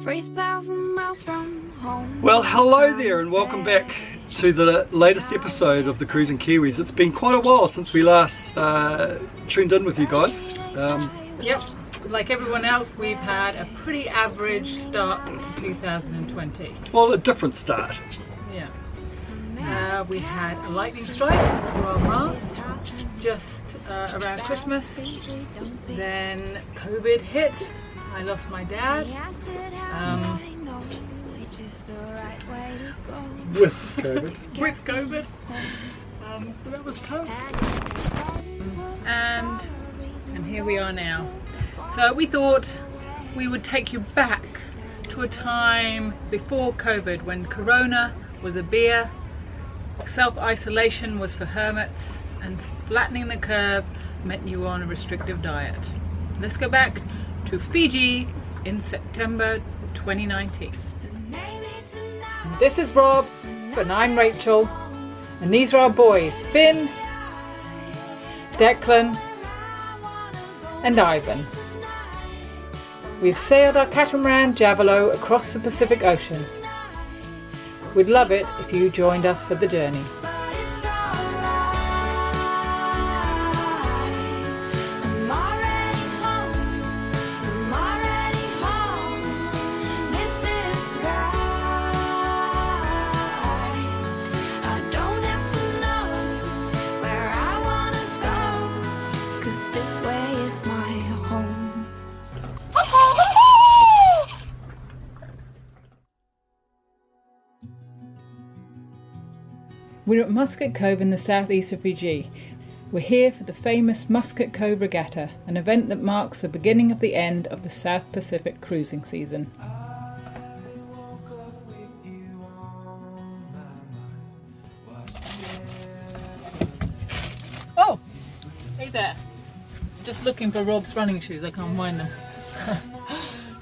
3,000 miles from home. Well, hello there and welcome back to the latest episode of the Cruising Kiwis. It's been quite a while since we last tuned in with you guys. Yep, like everyone else, we've had a pretty average start to 2020. Well, a different start. Yeah. We had a lightning strike to our mast just around Christmas. Then COVID hit. I lost my dad. With COVID. With COVID. So that was tough. And here we are now. So we thought we would take you back to a time before COVID when Corona was a beer, self-isolation was for hermits, and flattening the curve meant you were on a restrictive diet. Let's go back to Fiji in September 2019. This is Rob, and I'm Rachel, and these are our boys, Finn, Declan, and Ivan. We've sailed our catamaran Javelo across the Pacific Ocean. We'd love it if you joined us for the journey. We're at Musket Cove in the southeast of Fiji. We're here for the famous Musket Cove Regatta, an event that marks the beginning of the end of the South Pacific cruising season. Oh, hey there. Just looking for Rob's running shoes, I can't find them.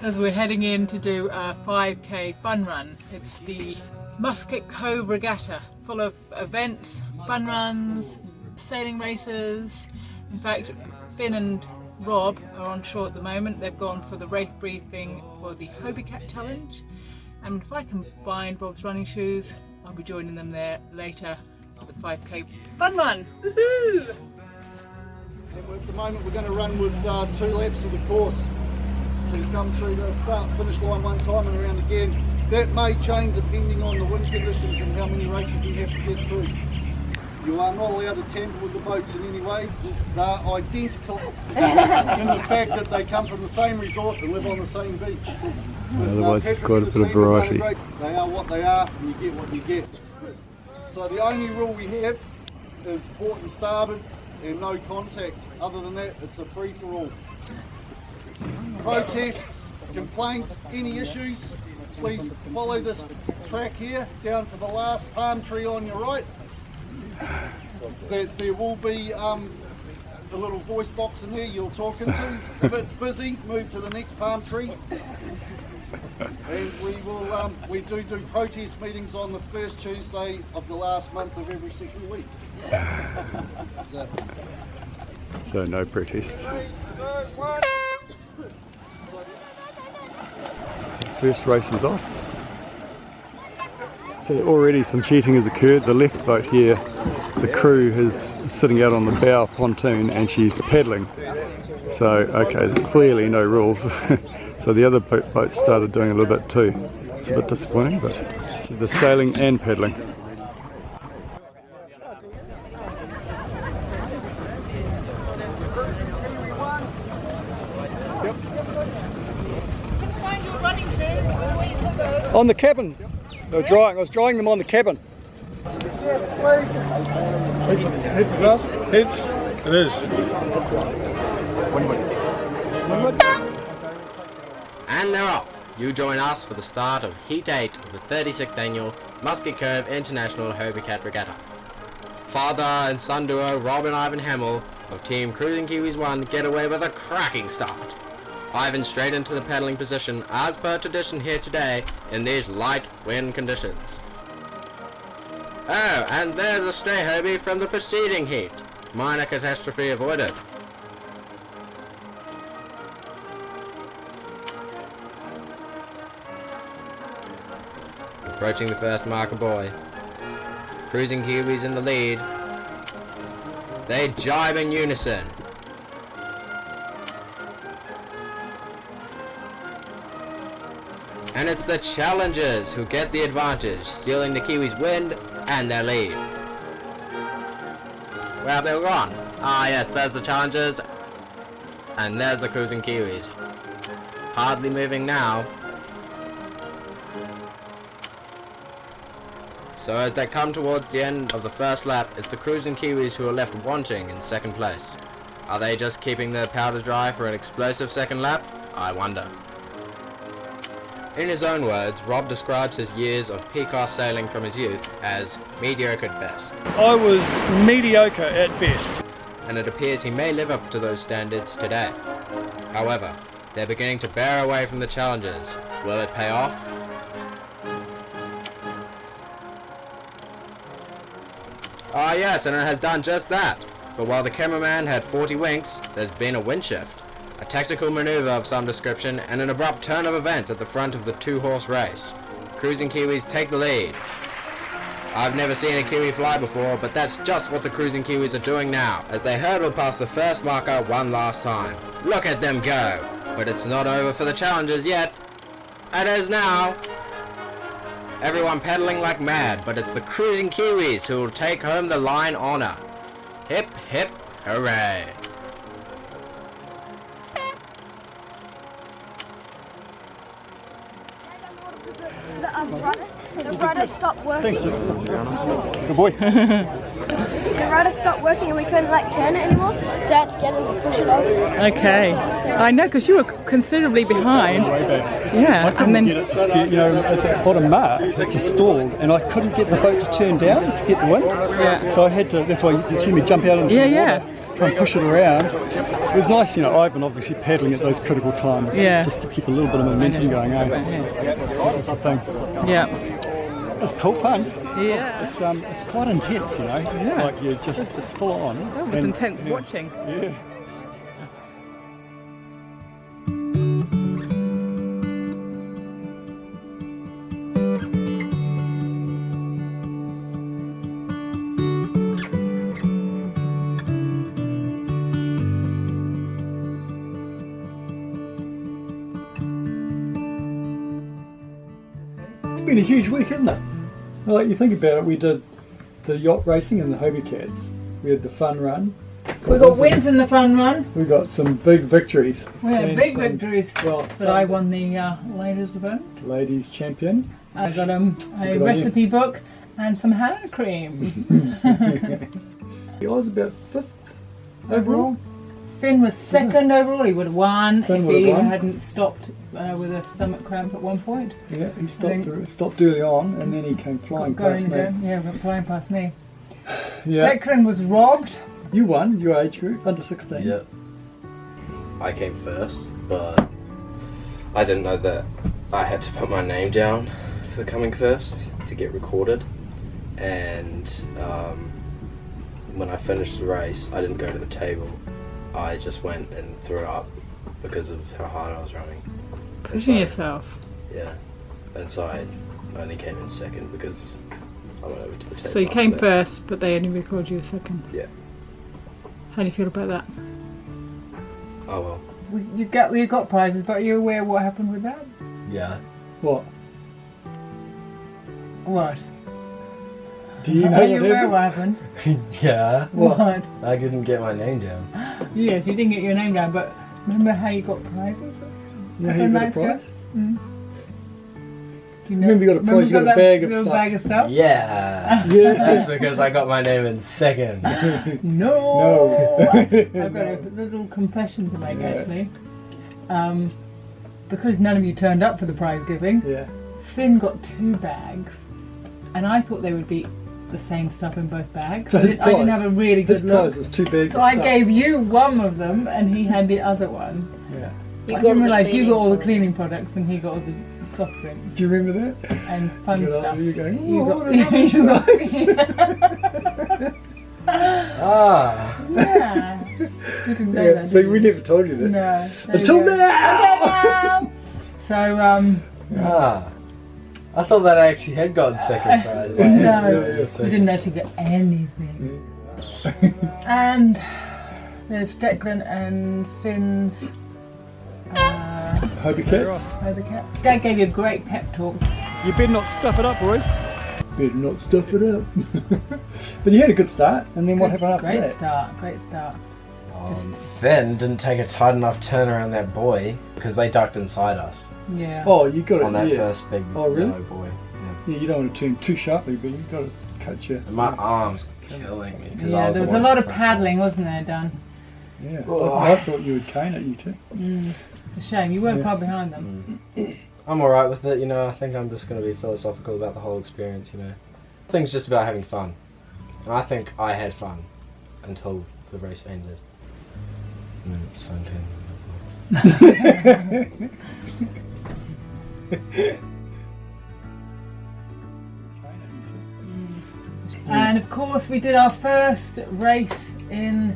As we're heading in to do a 5k fun run. It's the Musket Cove Regatta, full of events, fun runs, sailing races. In fact, Finn and Rob are on shore at the moment. They've gone for the race briefing for the Hobie Cat challenge. And if I can find Rob's running shoes, I'll be joining them there later for the 5k fun run. Woohoo! At the moment we're going to run with 2 laps of the course. So you come through the start finish line one time and around again. That may change depending on the wind conditions and how many races you have to get through. You are not allowed to tamper with the boats in any way. They're identical in the fact that they come from the same resort and live on the same beach. Otherwise it's quite a bit of variety. They are what they are and you get what you get. So the only rule we have is port and starboard and no contact. Other than that, it's a free-for-all. Protests, complaints, any issues, please follow this track here down to the last palm tree on your right. There will be a little voice box in there you'll talk into. If it's busy, move to the next palm tree. And we do protest meetings on the first Tuesday of the last month of every second week. So no protests. First race is off. So already some cheating has occurred. The left boat here, the crew is sitting out on the bow pontoon and she's paddling. So okay, clearly no rules. So the other boats started doing a little bit too. It's a bit disappointing, but the sailing and paddling. On the cabin. They were drying. I was drying them on the cabin. Heads. It is. And they're off. You join us for the start of Heat 8 of the 36th Annual Musket Cove International Hobie Cat Regatta. Father and son duo Rob and Ivan Hamill of Team Cruising Kiwis 1 get away with a cracking start. Ivan straight into the paddling position as per tradition here today in these light wind conditions. Oh, and there's a stray Hobie from the preceding heat. Minor catastrophe avoided. approaching the first marker buoy. Cruising Kiwis in the lead. They jibe in unison. And it's the challengers who get the advantage, stealing the Kiwis' wind and their lead. Where have they all gone? Ah yes, there's the challengers. And there's the cruising Kiwis. Hardly moving now. So as they come towards the end of the first lap, it's the cruising Kiwis who are left wanting in second place. Are they just keeping their powder dry for an explosive second lap? I wonder. In his own words, Rob describes his years of PCOS sailing from his youth as mediocre at best. I was mediocre at best. And it appears he may live up to those standards today. However, they're beginning to bear away from the challengers. Will it pay off? Ah yes, and it has done just that. But while the cameraman had 40 winks, there's been a wind shift, a tactical maneuver of some description, and an abrupt turn of events at the front of the two-horse race. Cruising Kiwis take the lead. I've never seen a Kiwi fly before, but that's just what the cruising Kiwis are doing now, as they hurdle past the first marker one last time. Look at them go! But it's not over for the challengers yet. It is now! Everyone pedaling like mad, but it's the cruising Kiwis who will take home the line honour. Hip hip hooray! The rudder stopped working. Good boy. The rudder stopped working and we couldn't turn it anymore, so I had to get it and push it over. Okay. I know, because you were considerably behind. Way back. Yeah, I couldn't and get then it to steer, at the bottom mark, it just stalled, and I couldn't get the boat to turn down to get the wind. Yeah. So I had to, that's why you see me jump out into the water, try and push it around. It was nice, Ivan obviously paddling at those critical times, just to keep a little bit of momentum going, That's the thing. yeah. It's cool fun. Yeah. It's quite intense, Yeah. Like it's full on. That was intense watching. Yeah. It's been a huge week, isn't it? Like you think about it, we did the yacht racing and the Hobie Cats. We had the fun run. We got wins in the fun run. We got some big victories. We had And big some- victories. Well, But I won the ladies event. ladies champion. I got a a good recipe book and some hand cream. I was about 5th overall. Finn was second overall. He would have won Finn if would have he won. hadn't stopped with a stomach cramp at one point. Yeah, he think- stopped early on, and then he came flying past me. Went flying past me. Yeah, Declan was robbed. you won your age group under 16. Yeah. I came first, but I didn't know that I had to put my name down for coming first to get recorded. And when I finished the race, I didn't go to the table. I just went and threw up because of how hard I was running. And Pissing yourself. Yeah. And so I only came in second because I went over to the table. So you after came that. first, but they only recorded you second. Yeah. How do you feel about that? Oh well. You got prizes, but are you aware what happened with that? Yeah. What? What? Do you know Are you what aware happened? what happened? Yeah, What? I didn't get my name down. Yes, you didn't get your name down, but remember how you got prizes? You know how you got a prize? Do you know? Remember you got a prize, you got a that bag of little stuff. bag of stuff? Yeah, Yeah. that's because I got my name in second. No! I've got a little confession to make, actually. Because none of you turned up for the prize giving, Yeah. Finn got 2 bags, and I thought they would be the same stuff in both bags. So I his didn't prize- have a really His good look. prize was 2 bags So of I stuff. gave you one of them, and he had the other one. Yeah. I didn't realise you got all the cleaning products, and he got all the soft drinks Do you remember that? and fun Good stuff. old you going, You "Oh, got, what a rubbish Ah, yeah. You didn't know Yeah, that. so did we you? never told you that. No. There you Until go. now! So, ah. I thought that I actually had gotten second prize. Like, No, we didn't actually get anything. And there's Declan and Finn's Hobie Cat. Hobie Cat. Dad gave you a great pep talk. You better not stuff it up, boys. Better not stuff it up. But you had a good start, and then what happened after Great that? start, great start. Finn didn't take a tight enough turn around that buoy because they ducked inside us Yeah. Oh, you got it. on that Yeah. first big Oh, really? yellow buoy. Yeah, you don't want to turn too sharply, but you got to cut your. And my arms killing me because I Yeah, was there was the a one lot in of front. paddling, wasn't there, Dan? Yeah, I thought you would cane it, you two. It's a shame, you weren't far behind them. I'm alright with it, you know. I think I'm just going to be philosophical about the whole experience, you know. I think it's just about having fun. And I think I had fun until the race ended. And then it sunk in. And of course we did our first race in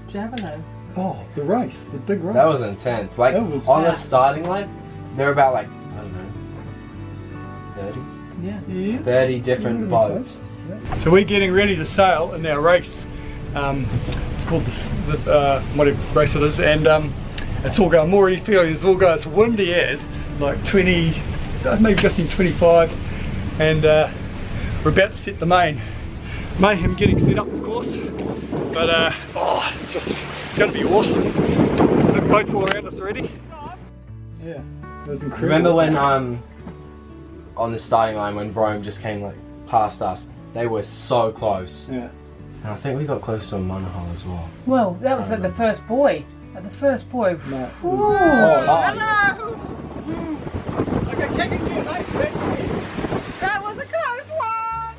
Javelot. Oh, the race, the big race. That was intense. Like, That was on the bad. starting line, there were about, like, I don't know, 30? Yeah. Yeah. 30 different boats. So we're getting ready to sail in our race. It's called the whatever race it is, and it's all going. I'm already feeling it's all going. It's windy as like 20, maybe just in 25, and we're about to set the mayhem getting set up, of course. But it's going to be awesome. The boats all around us already. Yeah, it was incredible. Remember when, on the starting line, when Rome just came, like, past us? They were so close. Yeah. And I think we got close to a monohull as well. Well, that was at the first buoy. At the first buoy. No, it Ooh, was, hello! Okay, checking you, that was a close one!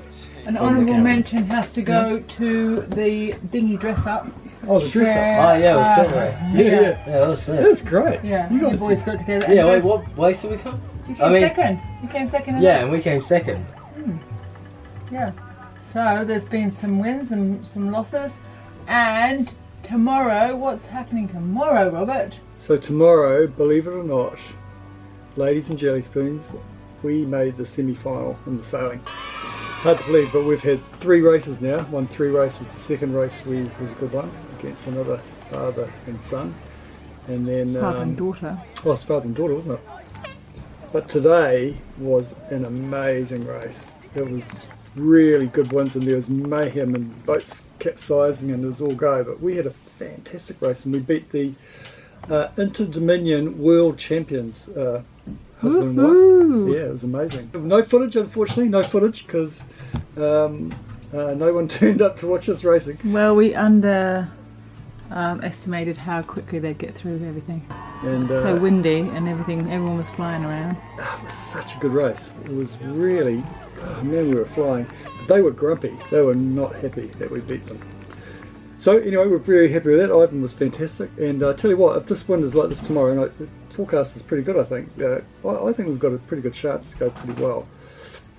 An honourable mention has to go to the dinghy dress up. oh, the dress up. Oh, yeah, with Silver. Yeah. Yeah, that was sick. That's great. Yeah, You you guys boys did. got together. Yeah, and wait, this- what place did we come? You came I mean- second. You came second. in Yeah, that? and we came second. Yeah. So there's been some wins and some losses. And tomorrow, what's happening tomorrow, Robert? So tomorrow, believe it or not, ladies and jelly spoons, we made the semi-final in the sailing. Hard to believe, but we've had 3 races now. Won 3 races. The second race was a good one against another father and son, and then Father and daughter. oh, it's father and daughter, wasn't it? But today was an amazing race. It was really good ones, and there was mayhem and boats capsizing and it was all go. But we had a fantastic race, and we beat the Inter-Dominion World Champions, husband and wife. Yeah, it was amazing. No footage, unfortunately, no footage because no one turned up to watch us racing. Well, we estimated how quickly they'd get through everything. And So windy and everything, everyone was flying around. it was such a good race. It was really, oh man, we were flying. But they were grumpy. They were not happy that we beat them. So anyway, we're very happy with that. Ivan was fantastic. And I tell you what, if this wind is like this tomorrow, and the forecast is pretty good, I think. I think we've got a pretty good chance to go pretty well.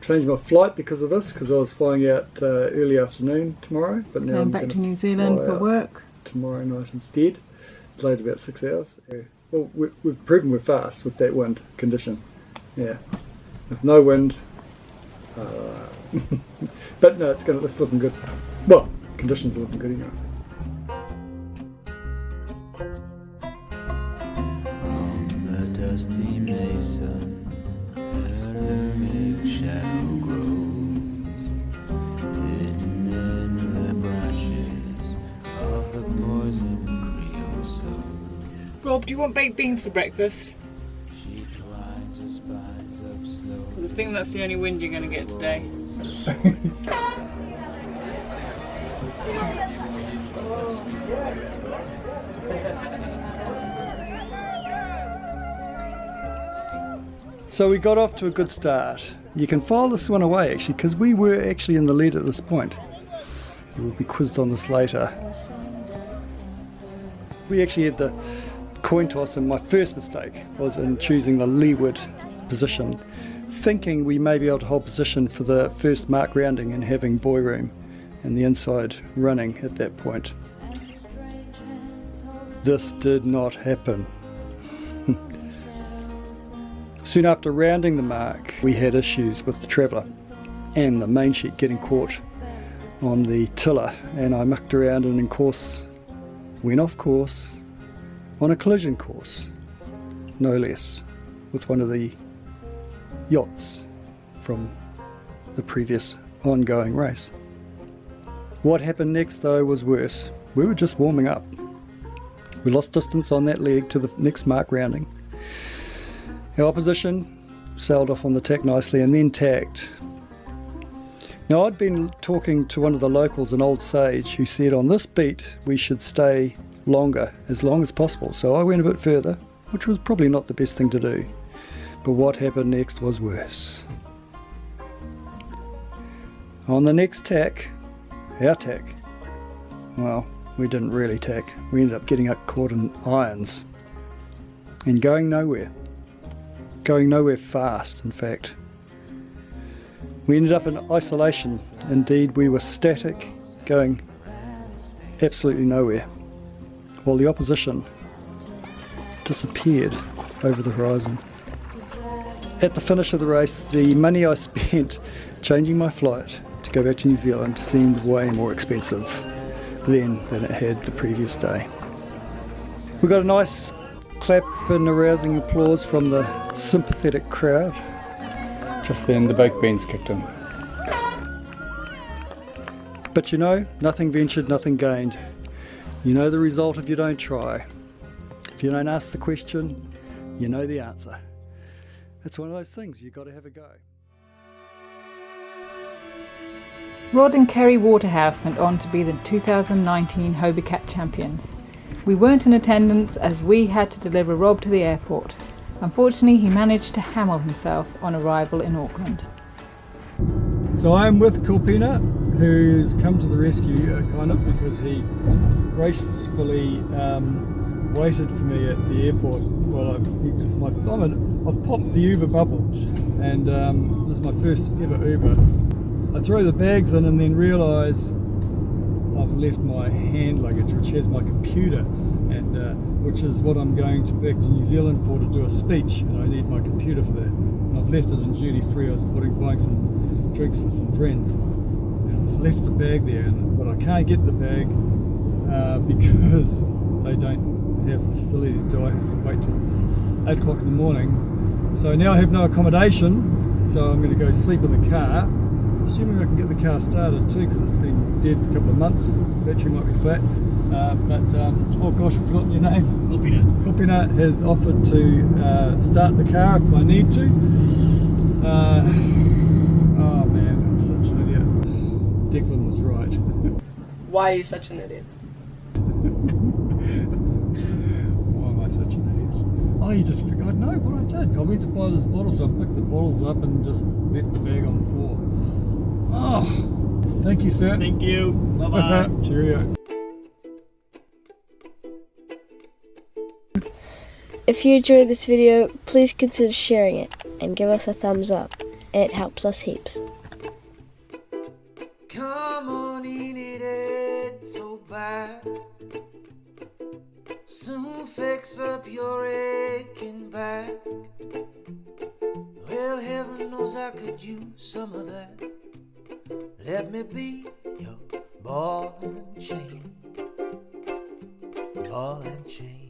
Changed my flight because of this, because I was flying out early afternoon tomorrow. But now Going I'm back gonna to New Zealand fly for out work. tomorrow night instead. Delayed about 6 hours. Well, we've proven we're fast with that wind condition. Yeah, with no wind. But no, it's looking good. Well, conditions are looking good anyway. On the dusty mesa, a looming shadow grows, hidden in the branches of the poison creosote. Rob, do you want baked beans for breakfast? She twines her spines up slowly. I think that's the only wind you're going to get today. So we got off to a good start. You can file this one away actually, because we were actually in the lead at this point. You will be quizzed on this later. We actually had the coin toss, and my first mistake was in choosing the leeward position, thinking we may be able to hold position for the first mark rounding and having buoy room and the inside running at that point. This did not happen. Soon after rounding the mark, we had issues with the traveller and the main sheet getting caught on the tiller, and I mucked around and went off course on a collision course, no less, with one of the yachts from the previous ongoing race. What happened next though was worse. We were just warming up. We lost distance on that leg to the next mark rounding. Our opposition sailed off on the tack nicely and then tacked. Now I'd been talking to one of the locals, an old sage, who said on this beat we should stay longer, as long as possible. So I went a bit further, which was probably not the best thing to do. But what happened next was worse. On the next tack, our tack, well, we didn't really tack. We ended up getting caught in irons and going nowhere fast, in fact. We ended up in isolation. Indeed, we were static, going absolutely nowhere, while the opposition disappeared over the horizon. At the finish of the race, the money I spent changing my flight to go back to New Zealand seemed way more expensive then than it had the previous day. We got a nice clap and arousing applause from the sympathetic crowd. Just then the baked beans kicked in. But you know, nothing ventured, nothing gained. You know the result if you don't try. If you don't ask the question, you know the answer. It's one of those things, you've got to have a go. Rod and Kerry Waterhouse went on to be the 2019 Hobie Cat champions. We weren't in attendance as we had to deliver Rob to the airport. Unfortunately, he managed to hammer himself on arrival in Auckland. So I'm with Kopina, who's come to the rescue, kind of, because he gracefully waited for me at the airport. Well, I've popped the Uber bubble, and this is my first ever Uber. I throw the bags in and then realise I've left my hand luggage, which has my computer, and which is what I'm going back to New Zealand for, to do a speech, and I need my computer for that. And I've left it in duty free. I was buying some drinks for some friends, and I've left the bag there, but I can't get the bag because they don't have the facility to do. I have to wait till 8 o'clock in the morning. So now I have no accommodation, so I'm going to go sleep in the car, assuming I can get the car started too, because it's been dead for a couple of months. Battery might be flat. Oh gosh, I've forgotten your name. Kopina has offered to start the car if I need to. Oh man, I'm such an idiot. Declan was right. Why are you such an idiot? Why am I such an idiot? Oh, you just forgot. No, what I did. I went to buy this bottle, so I picked the bottles up and just left the bag on the floor. Oh, thank you, sir. Thank you. Bye-bye. Cheerio. If you enjoyed this video, please consider sharing it and give us a thumbs up. It helps us heaps. Come on, ain't it so bad? Soon fix up your aching back. Well, heaven knows I could use some of that. Let me be your ball and chain. Ball and chain.